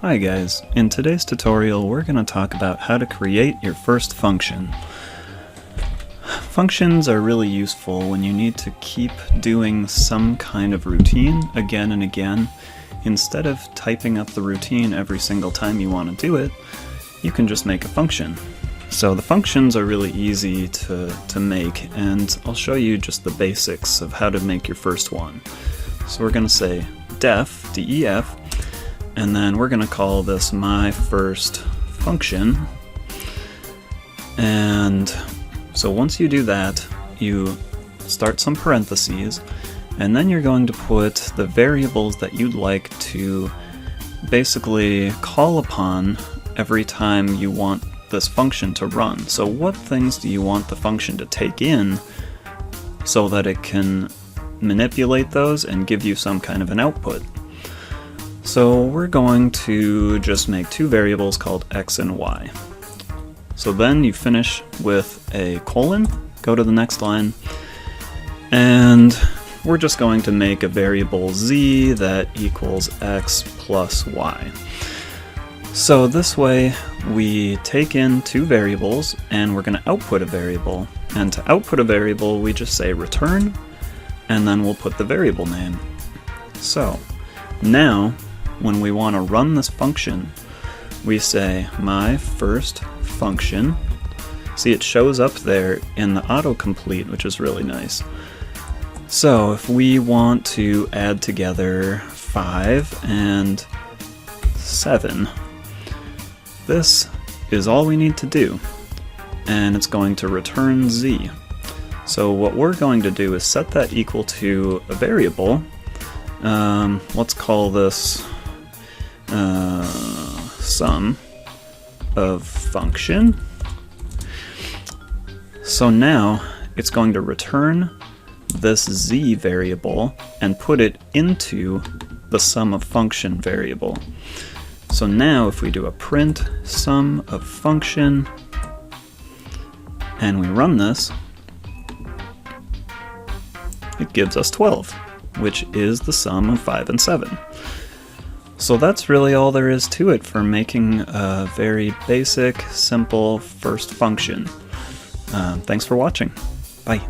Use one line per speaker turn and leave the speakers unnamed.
Hi guys, in today's tutorial we're going to talk about how to create your first function. Functions are really useful when you need to keep doing some kind of routine again and again. Instead of typing up the routine every single time you want to do it, you can just make a function. So the functions are really easy to make, and I'll show you just the basics of how to make your first one. So we're going to say def, D-E-F, and then we're going to call this my first function. And so once you do that, you start some parentheses, and then you're going to put the variables that you'd like to basically call upon every time you want this function to run. So what things do you want the function to take in so that it can manipulate those and give you some kind of an output? So we're going to just make two variables called x and y. So then you finish with a colon, go to the next line, and we're just going to make a variable z that equals x plus y. So this way we take in two variables and we're going to output a variable. And to output a variable we just say return, and then we'll put the variable name. So now when we want to run this function, we say my first function. See, it shows up there in the autocomplete, which is really nice. So if we want to add together 5 and 7, this is all we need to do, and it's going to return z. So what we're going to do is set that equal to a variable. Let's call this sum of function. So now it's going to return this z variable and put it into the sum of function variable. So now if we do a print sum of function and we run this, it gives us 12, which is the sum of 5 and 7. So that's really all there is to it for making a very basic, simple first function. Thanks for watching. Bye.